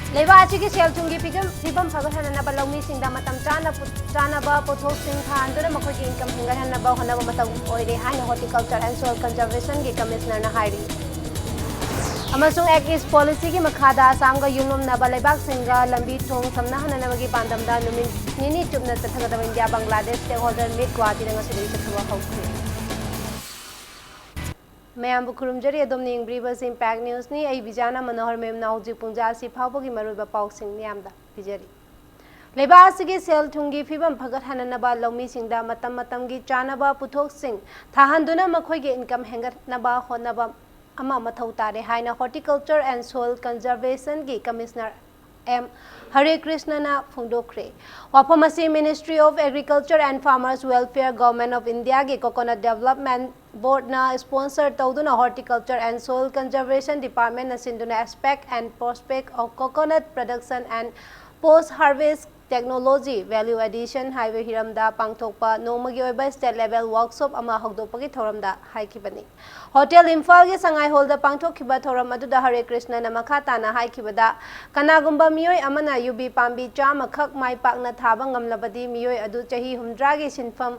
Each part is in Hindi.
लेबाची सेल थुंगी फिबम फगहनब लौमी चानब पोथोसिंग थांदुना मखोगी इनकम हेंगहनब होनब मतम ओइरे हाइन हॉर्टिकल्चर एंड सोइल कंजर्वेशन की कमिश्नर ना हाइरी अमसुंग एक्ट ईस्ट पॉलिसी की मखादा आसाम का युंगमनब लेबाक सिंगा लंबी थोंग समनहननबगी पांदमदा नुमित निनी चुपना चथगदब India Bangladesh stakeholder meet Guwahati ngasi चथब हौखरे मैं खुरुमजरी अदोमनी इंग्रीबस इम्पैक्ट न्यूज़ नी आई बिजाना मनोहर मेम नाउजी पुंजा सी फावगी मरुब पाउसिंग नियामदा बिजरी लेबासी सेल थुंगी फिबम फगहनब लौमी की चानब पुथोक्सिंग थाहंदुना मखोगी इनकम हेंगनब होनब अमा मथौ तारे हाइना हॉर्टिकल्चर एंड सोइल कंजर्वेशन की कमिश्नर एम हरे कृष्णना फोंदोखरे वाफम असी ministry of agriculture and farmers welfare government of India की कोकोनट डेवलपमेंट बोर्ड ना स्पॉन्सर तौदुना horticulture and soil conservation department सिंधुना aspect and prospect of coconut production and post harvest technology value addition हाइवे हिरमदा पांगथोकपा नोमगी ओइबा स्टेट लेवल वर्कशॉप अमा हौदोपगी थौरमदा हाइखिबनी होटल इम्फाल के संगाई हॉल दा पांगथोखिबा थौरम अदुदा हरे कृष्ण ना मखा ताना हाइखिबदा कनागुंबा मियोय अमना यूबी पांबी चामखक माइ पाकना थाबा ngamlabadi मियोय अदु चही 100 गी सिनफम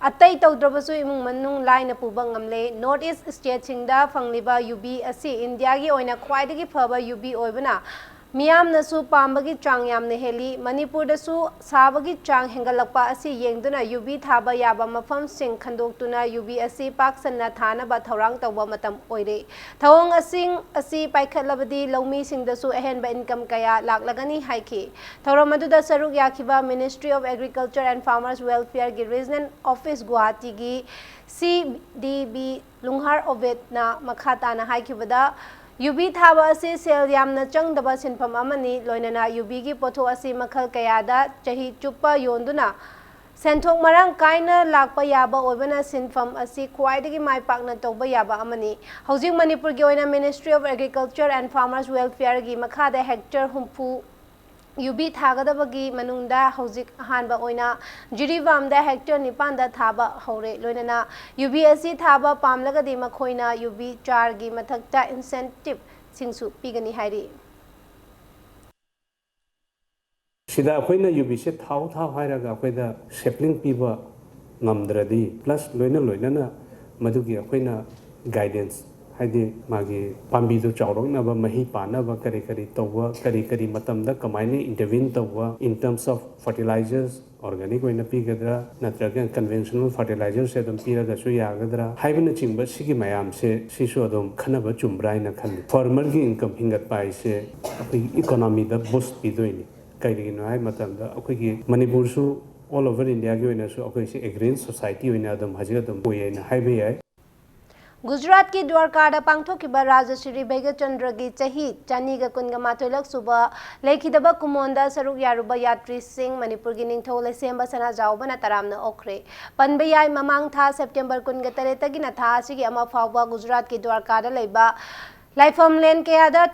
अतई तौद्रबसु इमुंग मनुंग लाइन पुबा ngamle नॉर्थ ईस्ट स्टेट सिंगदा फंगलिबा यूबी असि इंडिया गी ओइना ख्वाइदगी फबा यूबी ओइबना मियामनसु पांबगी चांग यामने हेली मणिपुरदसु साबगी चांग हेंगलक्पा असि येंगदुना यूबी थाबा याबा मफम सिंग खंदोक्तुना यूबी असि पाकसन्ना थानबा थौरांग तौबा मतम ओइरे थौंग असिंग असि पाइखलबदी लौमी सिंगदसु अहेनबा इनकम कया लाकलगनी हाइखि थौरम अदुदा सरुक याखिबा ministry of agriculture and farmers welfare की रीजनल ऑफिस गुवाहाटी की CDB लुंहार ओबेटना मखाताना हाइखिबदा यूबी थाबा असी सेल यामना चंगदबा सिनफम अमनी लोइनना यूबी की पोथो असी मखल कयादा चही चुप्पा योंदुना सेंथोक मरंग काइना लाकपा याबा ओइबना सिनफम असी ख्वाइदगी माइ पाकना तौबा याबा अमनी हौजिक मणिपुर की ओइना ministry of agriculture and farmers welfare की मखादा हेक्टर हुंफू यूबी थागदबगी मनुंगदा हौजिक हानबा ओइना जिरीवामदा हेक्टर निपानदा थाबा हौरे लोइनना यूबी असी थाबा पामलगदी मखोइना यूबी 4 की मथक्ता इंसेंटिव सिंगसु पिगनी हाइरी सिदा अखोइना यूबी से थाव हाइरागा अखोइदा सेपलिंग पीबा ngamdradi प्लस लोइना मदुगी अखोइना गाइडेंस हाइदे मागी पांबी दो चाउरोंगनाबा मही पानाबा करी तौवा करी मतमदा कमाइने इंटरवीन तौवा in terms of fertilizers organic ओइना पीगदरा नत्रगा कन्वेंशनल फर्टिलाइजर से दम पीरगसु यागदरा हाइबना चिंबा सिगी मयाम से सिसु अदम खनबा चुमब्राइना खन फार्मर की इनकम हिंगत पाइसे अखोई इकोनॉमी दा बूस्ट पीदोइनी कइगिनो हाइ मतमदा अखोई मणिपुरसु ऑल ओवर इंडिया की ओइना सु अखोई से एग्रीन सोसाइटी ओइना अदम हजिगदम ओइना हाइबे याय गुजरात की द्वारका पांथोखिबा राजश्री बैगचंद्र की चाही 219 सुबा लेखिदबा कुमोंदा सरुक यारुबा यात्री सिंह मणिपुर की निंगथौ लेसेंबा सना जावबना तरामना ओखरे पनबयाय ममांग था सेप्टेम्बर 23 तगिना था असिगी अमा फावबा गुजरात की द्वारका लेबा लाइफमलेन केयादा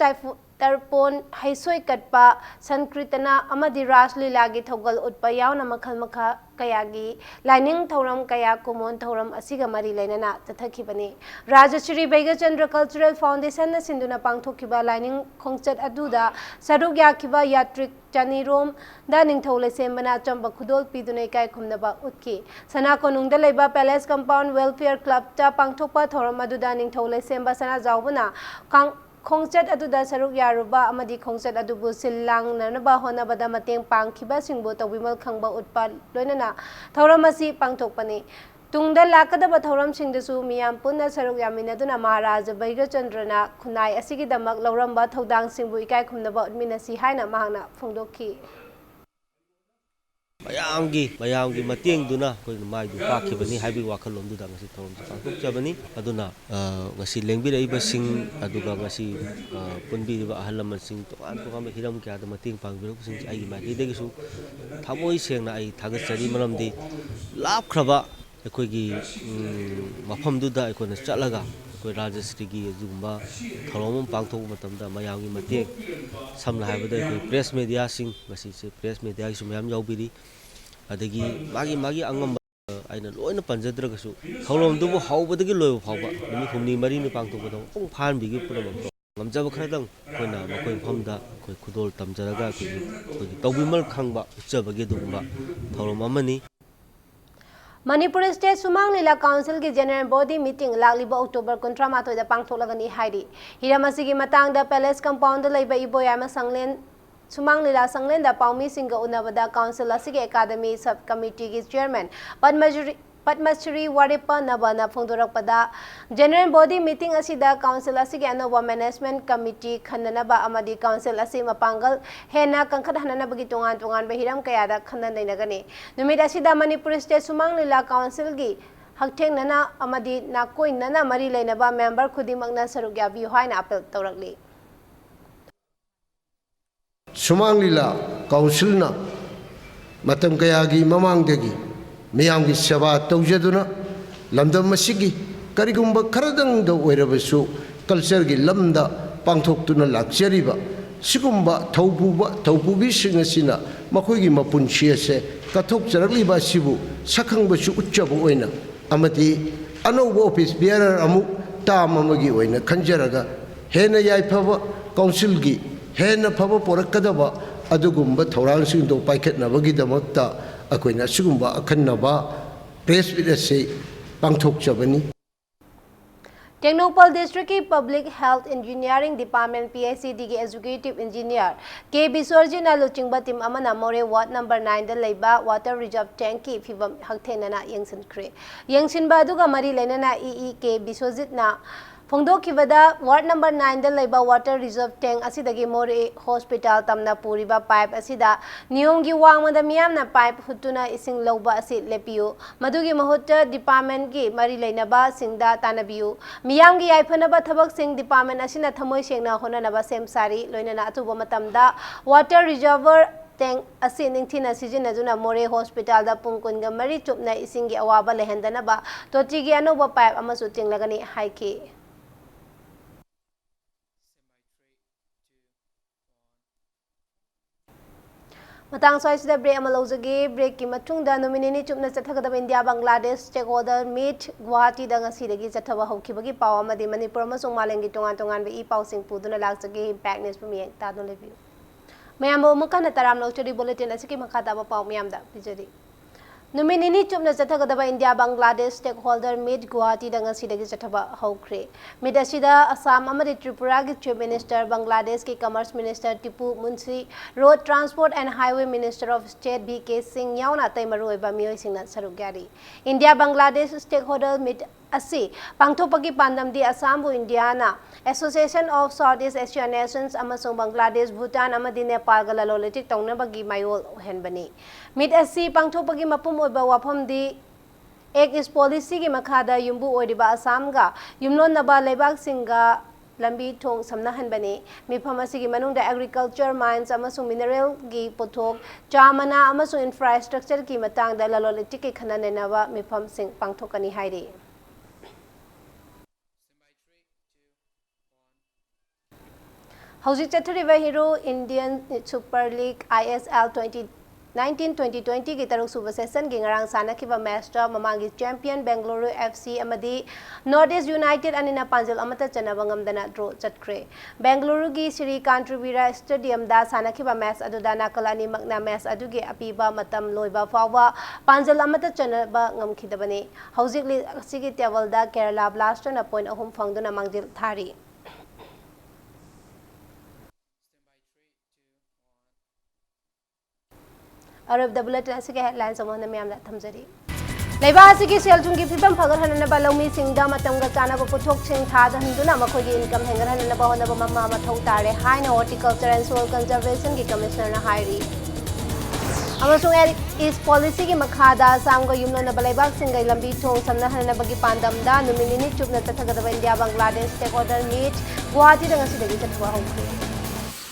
तरपोन हैसोय कटपा संकृतना अमदि रासलीला की थौगल उत्पा यावना मखल मखा कयागी लाइनिंग थौरम कया कुमोन थौरम असिगा मरी लेनना तथखिबनी राजश्री बैगचंद्र कल्चरल फाउंडेशन सिंधुना पांथोखिबा लाइनिंग खोंगचत अदुदा सरुक याखिबा यात्रिक चानीरोम दा निंगथौ लेसेंबना चंबा खुदोल पीदुनै काय खुमनबा उतकी सना कोनुंगदा लेबा पैलेस कंपाउंड वेलफेयर क्लब ता पांथोकपा थौरम अदुदा निंगथौ लेसेंबा सना जावबना खोंगचत अदुदा सरुक यारुबा अमदि खोंगचत अदुबु सिल्लांगनबा होनबदा मतेंग पांगखिबा सिंबो तौबिमल खंगबा उत्पा लोइनना थौरम असि पांगथोकपनि तुंगदा लाकदबा थौरम सिंगदसु मियाम पुन्ना सरुक यामिनदुना महाराज बैगचंद्रना खुनाई असिगिदमक लौरंबा थौदांग सिंबु इकाय खुमनबा उद्मिनसी हाइना महांगना फोंदोखि मयामगी मतेंगदुना कोइ माइदु पाखिबनी हाइबि वाखलोंदुदा ngasi थौरम पांथोकजबनी अदुना ngasi लेंबिरइबा सिंग अदुगा ngasi पुनबिरिबा अहलमन सिंग तोकान हिरम क्यादा मतेंग पांगबिरब सिंग आइगी माइदेगिसु थामोइ सेंगना आई थागचरी मरमदि लापख्रबा अखोइगी मफमदुदा अखोना चलगा अखोइ राजश्री की अजुगुंबा थौरम पांथोक मतमदा मयामगी मतेंग समना हाइबदा अखोइ प्रेस मीडिया सिंग ngasi se प्रेस मीडिया की सुमयाम यावबिरी अदगी मागी अंगम आइना लोइना पंजद्रगसु थौरमदुबु हौबदगी लोइबा फावबा नुमि हुमनी मरी नि पांथोकबदो पुंग फानबिगी Poonam ngam khradang koina makoi famda koi khudol tamjaraga koi tawbimal khangba uchabagi dugba thorom amani Manipur State Sumang Lila Council की General Body Meeting लालिबा अक्टोबर 13 दा पांगथोकलगनी हाइरी हिरामसिगी matangda Palace Compound लैबा इबोयामा संगलेन Sumang Lila Sanglen da Paumi Singa Unavada Council Asigi Academy Subcommittee की Chairman Padmashri Waripa Nabana Phongdorakpada General Body Meeting asida Council asigi Anova Management Committee Khananaba Amadi Council asi mapangal hena kangkhat hananabagi tungan behiram kayada khananainagani numit asida Manipur State Sumang Lila Council gi haktheng nana amadi nakoi nana mari lainaba member khudimangna saruk yabi haina apel tawrakli Sumang Lila Council na matam kayagi mamangdagi Miyamgi Saba Taujaduna, Lamda Masigi, Karigumba Karadang the Werabasu, Culture Gi Lamda, Pangtok to Laxeriba, Sigumba, Taupubi Singasina, Makogi Mapunchiese, Katok Jaraliba Sibu, Sakang Basu Uchabuena, Amati, Ano Office Bearer Amu, Tamamagi Wena, Kanjaraga, Hena Yaipava, Council Gi, Hena Pava Porakadaba, Adugumba, Toransing do Paket Navagi the Motta. Akoina sugumba akhanaba press bidase pangthok chabani Technopal District की Public Health Engineering Department PICD की Executive Engineer के बिसोरजी ना लुचिंगबा टीम अमना मोरे वार्ड नंबर 9 दा लेबा वाटर रिजर्व टैंक की फिबम हकथेनना यंगसिनख्रे यंगसिनबा दुगा मरी लेनना ई के बिसोजित ना फोंदोखिबदा वार्ड नंबर 9 दा लेबा वाटर रिजर्व टैंक असिदगी मोरे हॉस्पिटल तमना पूरीबा पाइप असिदा नियोंगी वांगमदा मियामना पाइप हुतुना इसिंग लौबा असि लेपियो मदुगी महोत्ता डिपार्टमेंट की मरी लेनबा सिंगदा तानबियो मियामगी याइफनबा थबक सिंग डिपार्टमेंट असिना थमोय सेंगना होननबा सेमसारी लोइनना अतुबा मतमदा वाटर रिजर्वर टैंक असी निंगथिना सिजिनजुना मोरे हॉस्पिटल दा पुंकुनगा मरी चुपना इसिंगी अवाबा लेहंदनबा तोटिगी अनोबा pipe अमसु चिंगलगनी हाइकी Matang soisida break amalojagi break ki matungda nominini chupna chathagada India Bangladesh stakeholder meet Guwahati da ngasidagi chathaba hokibagi paw amadi Manipur amasung malengi tongan be paw sing puduna laksagi impact news pumi tadon levi mayam mukana taram lochori bulletin asiki makata ba paw mayam da bijari Nominini chupna chathagada India Bangladesh stakeholder meet Guwahati da ngasidagi chathaba hokre meet asida Assam amadi Tripura ki Chief Minister Bangladesh ki Commerce Minister Tipu Munshi Road Transport and Highway Minister of State BK Singh yauna taimaru ba miyoi singna sarugyari India Bangladesh stakeholder meet asi pangthopagi pandam di Assam bu Indiana Association of Southeast Asian Nations amasung Bangladesh Bhutan amadi Nepal ga lalolitik taunabagi mayol henbani meet asi pangthopagi mapum oiba wafam di ek is policy ki makhada yumbu oiba Assam ga yumlon naba lebak singa lambi thong samnahan bani mifam asigi manung da agriculture mines amasung mineral gi pothok chamana amasung infrastructure ki matang da lalolitik ki khanane nawa mifam sing pangthokani hairi Hauji Chathariva Hero Indian Super League ISL 2019-2020 की तरह सुबह सेशन की ngarang sanakiba match ta mamangi champion Bengaluru FC amadi Northeast United anina panjal amata chanaba ngamdana draw chatkre Bengaluru gi Sri Kantrivira Stadium da sanakiba match aduda nakalani magna match adugi apiba matam loiba fawa panjal amata chanaba ngamkhidabani haujikli sigi table da Kerala Blaster na point ahum phangduna mangjil thari Arab the bulletin asige headlines among me amla thamjari Laiba asige seljung gi phibam phagar hanana ba lawmi singda matamga chana ba puthok sing thada handuna makoi gi income hengar hanana ba hona ba mama mathau tare haina horticulture and soil conservation gi commissioner na hairi amasung is policy gi makhada samga yumna na balaibak singai lambi thong samna hanana ba gi pandam da nominini chupna tathagada India Bangladesh stakeholder meet Guwahati da ngasi dagi chathwa hokre